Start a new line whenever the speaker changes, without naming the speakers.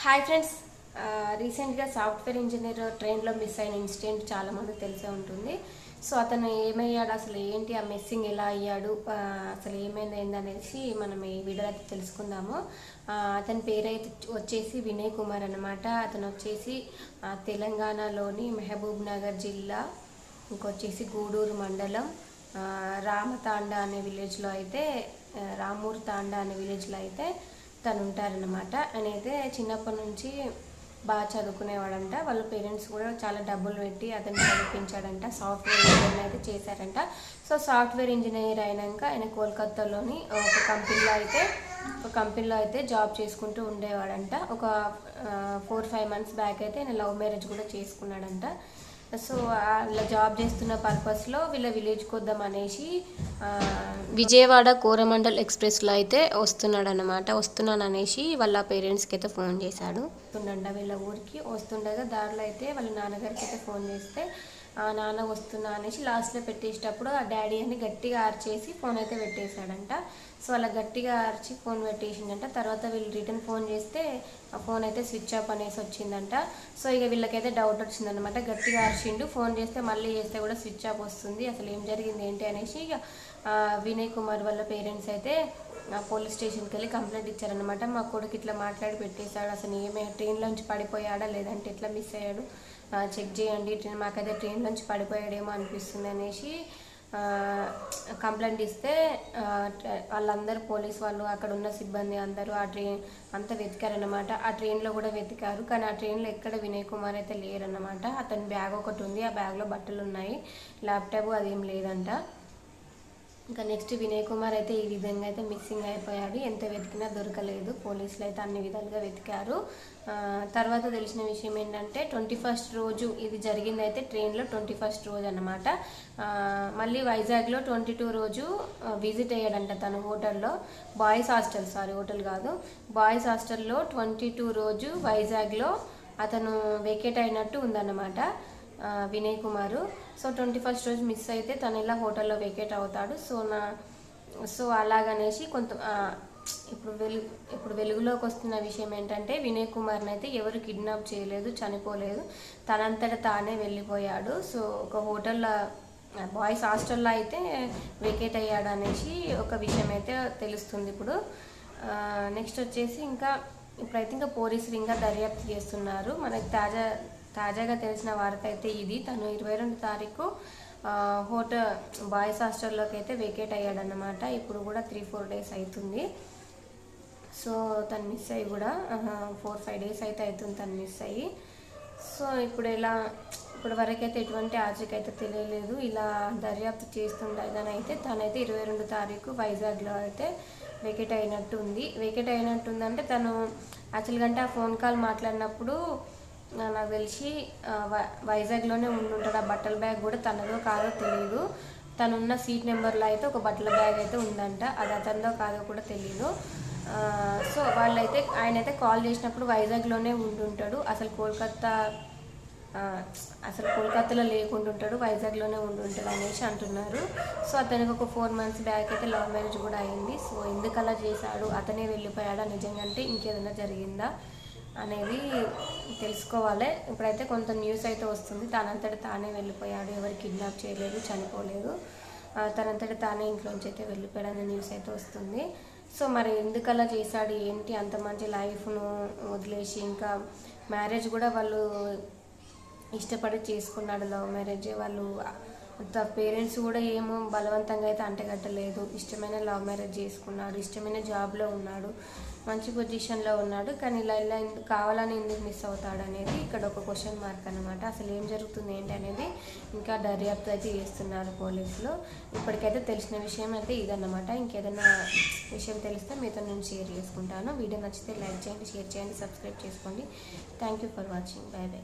Hi friends, రీసెంట్గా software engineer ట్రైన్లో miss అయిన ఇన్సిడెంట్ చాలామందికి తెలిసే ఉంటుంది. సో అతను ఏమయ్యాడు, అసలు ఏంటి, ఆ మిస్సింగ్ ఎలా అయ్యాడు, అసలు ఏమైంది ఏందనేసి మనం ఈ వీడియో అయితే తెలుసుకుందాము. అతని పేరైతే వచ్చేసి వినయ్ కుమార్ అన్నమాట. అతను వచ్చేసి తెలంగాణలోని మహబూబ్ నగర్ జిల్లా, ఇంకొచ్చేసి గూడూరు మండలం రామతాండా అనే విలేజ్లో అయితే రామూర్ తాండా అనే విలేజ్లో అయితే తను ఉంటారనమాట. ఆయన అయితే చిన్నప్పటి నుంచి బాగా చదువుకునేవాడంట. వాళ్ళ పేరెంట్స్ కూడా చాలా డబ్బులు పెట్టి అతన్ని చదివించాడంట. సాఫ్ట్వేర్ ఇంజనీర్ అయితే చేశారంట. సో సాఫ్ట్వేర్ ఇంజనీర్ అయినాక ఆయన కోల్కతాలోని ఒక కంపెనీలో అయితే జాబ్ చేసుకుంటూ ఉండేవాడంట. ఒక 4-5 months బ్యాక్ అయితే ఆయన లవ్ మ్యారేజ్ కూడా చేసుకున్నాడంట. సో అలా జాబ్ చేస్తున్న పర్పస్లో వీళ్ళ విలేజ్కి వద్దాం అనేసి విజయవాడ కోరమండల్ ఎక్స్ప్రెస్లో అయితే వస్తున్నాను అనేసి వాళ్ళ పేరెంట్స్కి అయితే ఫోన్ చేశాడు. వస్తుండ వీళ్ళ ఊరికి వస్తుండగా దారిలో అయితే వాళ్ళ నాన్నగారికి అయితే ఫోన్ చేస్తే నాన్న వస్తున్నా అనేసి లాస్ట్లో పెట్టేసేటప్పుడు ఆ డాడీ అని గట్టిగా ఆర్చేసి ఫోన్ అయితే పెట్టేశాడంట. సో అలా గట్టిగా ఆర్చి ఫోన్ పెట్టేసిందంట. తర్వాత వీళ్ళు రిటర్న్ ఫోన్ చేస్తే ఆ ఫోన్ అయితే స్విచ్ ఆఫ్ అనేసి వచ్చిందంట. సో ఇక వీళ్ళకైతే డౌట్ వచ్చిందనమాట. గట్టిగా ఆర్చిండు, ఫోన్ చేస్తే మళ్ళీ చేస్తే కూడా స్విచ్ ఆఫ్ వస్తుంది, అసలు ఏం జరిగింది ఏంటి అనేసి ఇక వినయ్ కుమార్ వాళ్ళ పేరెంట్స్ అయితే పోలీస్ స్టేషన్కి వెళ్ళి కంప్లైంట్ ఇచ్చారనమాట. మా కొడుకు ఇట్లా మాట్లాడి పెట్టేశాడు, అసలు ట్రైన్లోంచి పడిపోయాడా లేదంటే ఎట్లా మిస్ అయ్యాడు చెక్ చేయండి, మాకైతే ట్రైన్లోంచి పడిపోయాడేమో అనిపిస్తుంది అనేసి కంప్లైంట్ ఇస్తే వాళ్ళందరూ పోలీస్ వాళ్ళు అక్కడ ఉన్న సిబ్బంది అందరూ ఆ ట్రైన్ అంతా వెతికారనమాట. ఆ ట్రైన్లో కూడా వెతికారు, కానీ ఆ ట్రైన్లో ఎక్కడ వినయ్ కుమార్ అయితే లేరన్నమాట. అతని బ్యాగ్ ఒకటి ఉంది, ఆ బ్యాగ్లో బట్టలు ఉన్నాయి, ల్యాప్టాప్ అదేం లేదంట. ఇంకా నెక్స్ట్ వినయ్ కుమార్ అయితే ఈ విధంగా అయితే మిస్సింగ్ అయిపోయాడు. ఎంత వెతికినా దొరకలేదు. పోలీసులు అయితే అన్ని విధాలుగా వెతికారు. తర్వాత తెలిసిన విషయం ఏంటంటే 21st రోజు ఇది జరిగింది అయితే ట్రైన్లో 21st రోజు అన్నమాట. మళ్ళీ వైజాగ్లో 22 రోజు విజిట్ అయ్యాడంట తను హోటల్లో, బాయ్స్ హాస్టల్, హోటల్ కాదు, బాయ్స్ హాస్టల్లో 22 రోజు వైజాగ్లో అతను వేకేట్ అయినట్టు ఉందన్నమాట వినయ్ కుమారు. సో 21st రోజు మిస్ అయితే తను ఇలా హోటల్లో వేకేట్ అవుతాడు. సో అలాగనేసి ఇప్పుడు వెలుగులోకి వస్తున్న విషయం ఏంటంటే వినయ్ కుమార్ని అయితే ఎవరు కిడ్నాప్ చేయలేదు, చనిపోలేదు, తనంతట తానే వెళ్ళిపోయాడు. సో ఒక హోటల్లో బాయ్స్ హాస్టల్లో అయితే వేకేట్ అయ్యాడు అనేసి ఒక విషయం అయితే తెలుస్తుంది ఇప్పుడు. నెక్స్ట్ వచ్చేసి ఇప్పుడైతే ఇంకా పోలీసులు ఇంకా దర్యాప్తు చేస్తున్నారు. మనకి తాజాగా తెలిసిన వార్త అయితే ఇది. తను 22 తారీఖు బాయ్స్ హాస్టల్లోకి అయితే వేకేట్ అయ్యాడన్నమాట. ఇప్పుడు కూడా 3-4 days అవుతుంది. సో తను మిస్ అయ్యి కూడా 4-5 days అయితే అవుతుంది తను మిస్ అయ్యి. సో ఇప్పుడు వరకైతే ఎటువంటి ఆచూకీ తెలియలేదు. ఇలా దర్యాప్తు చేస్తుండగానైతే తనైతే 22 తారీఖు వైజాగ్లో అయితే వేకేట్ అయినట్టుందంటే తను యాక్చువల్గా అంటే ఆ ఫోన్ కాల్ మాట్లాడినప్పుడు నాకు తెలిసి వైజాగ్లోనే ఉండుంటాడు. ఆ బట్టల బ్యాగ్ కూడా తనదో కాదో తెలియదు. తనున్న సీట్ నెంబర్లో అయితే ఒక బట్టల బ్యాగ్ అయితే ఉందంట, అది అతనిదో కాదో కూడా తెలియదు. సో ఆయన అయితే కాల్ చేసినప్పుడు వైజాగ్లోనే ఉండుంటాడు, అసలు కోల్కతాలో లేకుంటుంటాడు, వైజాగ్లోనే ఉండుంటాడు అనేసి అంటున్నారు. సో అతనికి ఒక 4 months బ్యాక్ అయితే లవ్ మ్యారేజ్ కూడా అయింది. సో ఎందుకు అలా చేశాడు, అతనే వెళ్ళిపోయాడా నిజంగా అంటే ఇంకేదైనా జరిగిందా అనేది తెలుసుకోవాలి. ఇప్పుడైతే కొంత న్యూస్ అయితే వస్తుంది, తనంతట తానే వెళ్ళిపోయాడు, ఎవరు కిడ్నాప్ చేయలేదు, చనిపోలేదు, తనంతట తానే ఇంట్లోంచి అయితే వెళ్ళిపోయాడు అనే న్యూస్ అయితే వస్తుంది. సో మరి ఎందుకు అలా చేశాడు ఏంటి, అంత మంచి లైఫ్ను వదిలేసి ఇంకా మ్యారేజ్ కూడా వాళ్ళు ఇష్టపడి చేసుకున్నాడు, లవ్ మ్యారేజ్. వాళ్ళు పేరెంట్స్ కూడా ఏమో బలవంతంగా అయితే అంటగట్టలేదు, ఇష్టమైన లవ్ మ్యారేజ్ చేసుకున్నాడు, ఇష్టమైన జాబ్లో ఉన్నాడు, మంచి పొజిషన్లో ఉన్నాడు, కానీ ఇలా కావాలని ఎందుకు మిస్ అవుతాడు అనేది ఇక్కడ ఒక క్వశ్చన్ మార్క్ అనమాట. అసలు ఏం జరుగుతుంది ఏంటి అనేది ఇంకా దర్యాప్తు అయితే చేస్తున్నారు పోలీసులు. ఇప్పటికైతే తెలిసిన విషయం అయితే ఇదన్నమాట. ఇంకేదైనా విషయం తెలిస్తే మీతో నేను షేర్ చేసుకుంటాను. వీడియో నచ్చితే లైక్ చేయండి, షేర్ చేయండి, సబ్స్క్రైబ్ చేసుకోండి. Thank you for watching. By by.